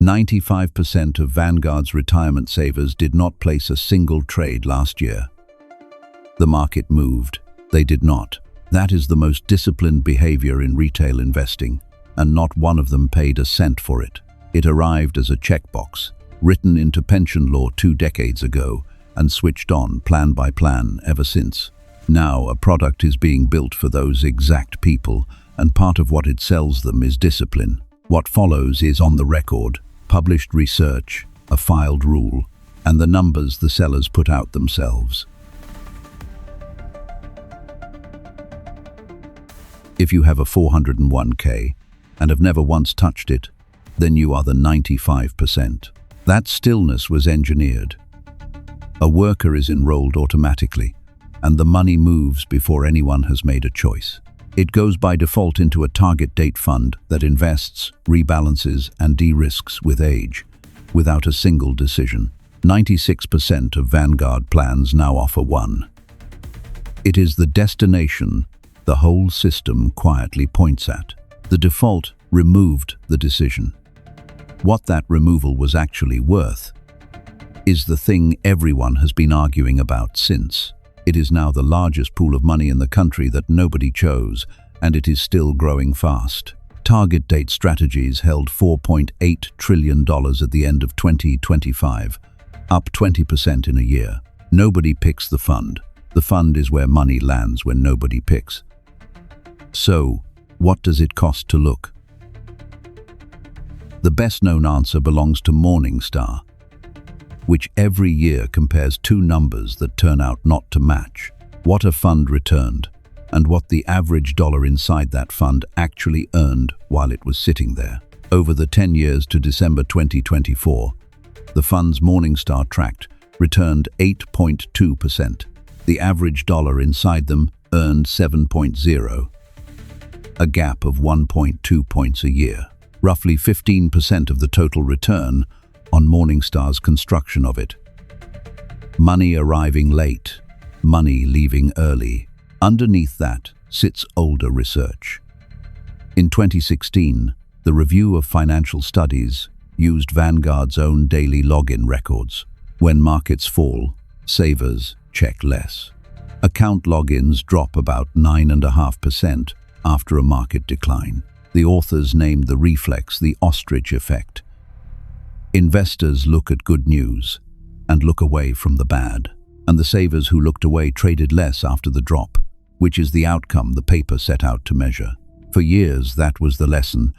95% of Vanguard's retirement savers did not place a single trade last year. The market moved. They did not. That is the most disciplined behavior in retail investing, and not one of them paid a cent for it. It arrived as a checkbox, written into pension law 2 decades ago, and switched on plan by plan ever since. Now a product is being built for those exact people, and part of what it sells them is discipline. What follows is on the record, published research, a filed rule, and the numbers the sellers put out themselves. If you have a 401k and have never once touched it, then you are the 95%. That stillness was engineered. A worker is enrolled automatically, and the money moves before anyone has made a choice. It goes by default into a target date fund that invests, rebalances, and de-risks with age, without a single decision. 96% of Vanguard plans now offer one. It is the destination the whole system quietly points at. The default removed the decision. What that removal was actually worth is the thing everyone has been arguing about since. It is now the largest pool of money in the country that nobody chose, and it is still growing fast. Target date strategies held $4.8 trillion at the end of 2025, up 20% in a year. Nobody picks the fund. The fund is where money lands when nobody picks. So, what does it cost to look? The best-known answer belongs to Morningstar, which every year compares 2 numbers that turn out not to match: what a fund returned, and what the average dollar inside that fund actually earned while it was sitting there. Over the 10 years to December 2024, the funds Morningstar tracked returned 8.2%. The average dollar inside them earned 7.0%, a gap of 1.2 points a year, roughly 15% of the total return on Morningstar's construction of it. Money arriving late, money leaving early. Underneath that sits older research. In 2016, the Review of Financial Studies used Vanguard's own daily login records. When markets fall, savers check less. Account logins drop about 9.5% after a market decline. The authors named the reflex the ostrich effect. Investors look at good news and look away from the bad, and the savers who looked away traded less after the drop, which is the outcome the paper set out to measure. For years, that was the lesson,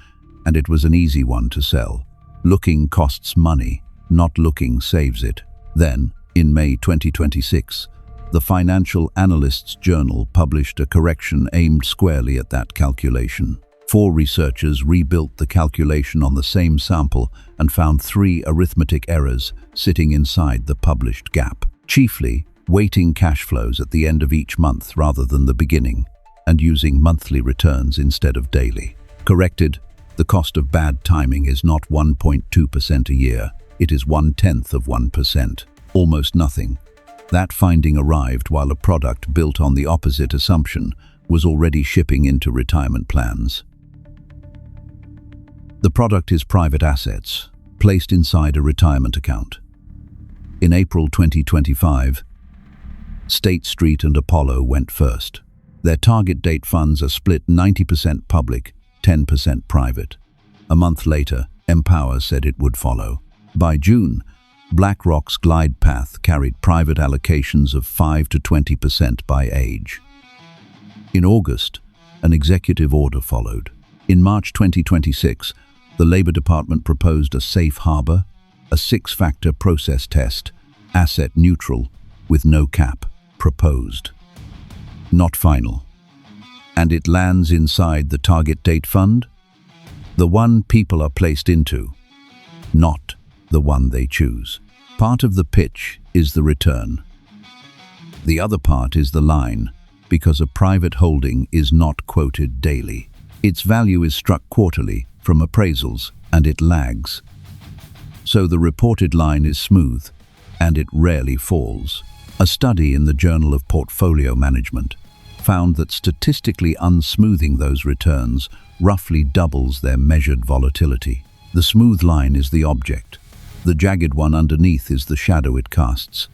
and it was an easy one to sell. Looking costs money, not looking saves it. Then, in May 2026, the Financial Analysts journal published a correction aimed squarely at that calculation. 4 researchers rebuilt the calculation on the same sample and found 3 arithmetic errors sitting inside the published gap. Chiefly, weighting cash flows at the end of each month rather than the beginning, and using monthly returns instead of daily. Corrected, the cost of bad timing is not 1.2% a year, it is 0.1%, almost nothing. That finding arrived while a product built on the opposite assumption was already shipping into retirement plans. The product is private assets, placed inside a retirement account. In April 2025, State Street and Apollo went first. Their target date funds are split 90% public, 10% private. A month later, Empower said it would follow. By June, BlackRock's glide path carried private allocations of 5 to 20% by age. In August, an executive order followed. In March 2026, the Labor Department proposed a safe harbor, a 6-factor process test, asset neutral, with no cap, proposed. Not final. And it lands inside the target date fund? The one people are placed into, not the one they choose. Part of the pitch is the return. The other part is the line, because a private holding is not quoted daily. Its value is struck quarterly from appraisals, and it lags. So the reported line is smooth, and it rarely falls. A study in the Journal of Portfolio Management found that statistically unsmoothing those returns roughly doubles their measured volatility. The smooth line is the object. The jagged one underneath is the shadow it casts,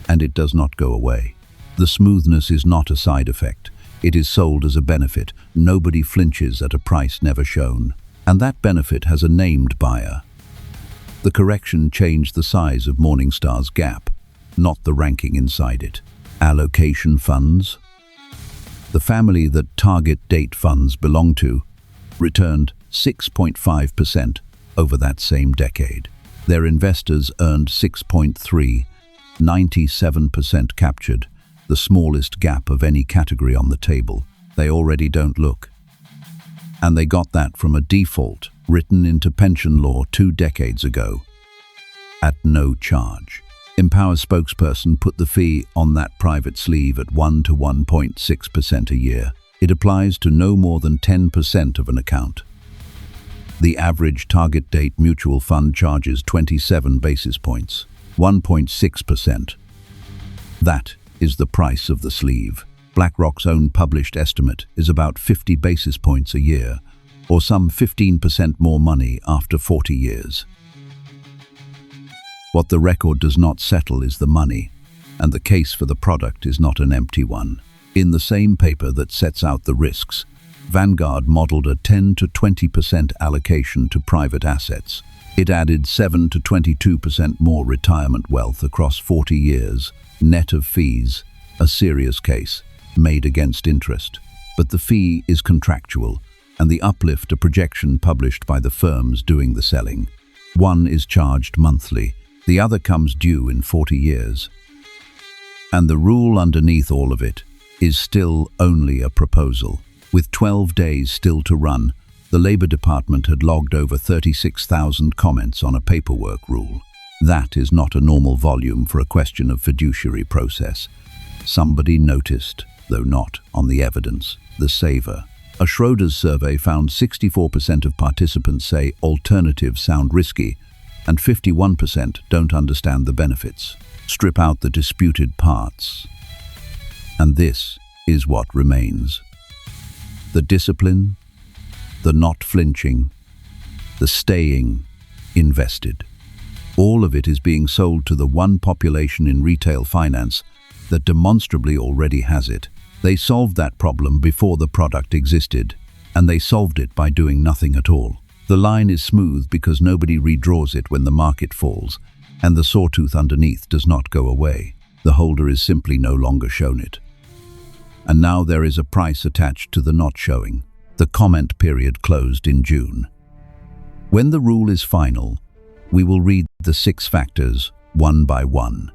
and it does not go away. The smoothness is not a side effect. It is sold as a benefit. Nobody flinches at a price never shown. And that benefit has a named buyer. The correction changed the size of Morningstar's gap, not the ranking inside it. Allocation funds. The family that target date funds belong to returned 6.5% over that same decade. Their investors earned 6.3, 97% captured, the smallest gap of any category on the table. They already don't look. And they got that from a default written into pension law 2 decades ago, at no charge. Empower spokesperson put the fee on that private sleeve at 1 to 1.6% a year. It applies to no more than 10% of an account. The average target date mutual fund charges 27 basis points, 1.6%. That is the price of the sleeve. BlackRock's own published estimate is about 50 basis points a year, or some 15% more money after 40 years. What the record does not settle is the money, and the case for the product is not an empty one. In the same paper that sets out the risks, Vanguard modeled a 10 to 20% allocation to private assets. It added 7 to 22% more retirement wealth across 40 years, net of fees, a serious case, made against interest. But the fee is contractual, and the uplift a projection published by the firms doing the selling. One is charged monthly, the other comes due in 40 years. And the rule underneath all of it is still only a proposal. With 12 days still to run, the Labour Department had logged over 36,000 comments on a paperwork rule. That is not a normal volume for a question of fiduciary process. Somebody noticed, though not on the evidence, the saver. A Schroders survey found 64% of participants say alternatives sound risky, and 51% don't understand the benefits. Strip out the disputed parts, and this is what remains. The discipline, the not flinching, the staying invested. All of it is being sold to the one population in retail finance that demonstrably already has it. They solved that problem before the product existed, and they solved it by doing nothing at all. The line is smooth because nobody redraws it when the market falls, and the sawtooth underneath does not go away. The holder is simply no longer shown it. And now there is a price attached to the not showing. The comment period closed in June. When the rule is final, we will read the 6 factors one by one.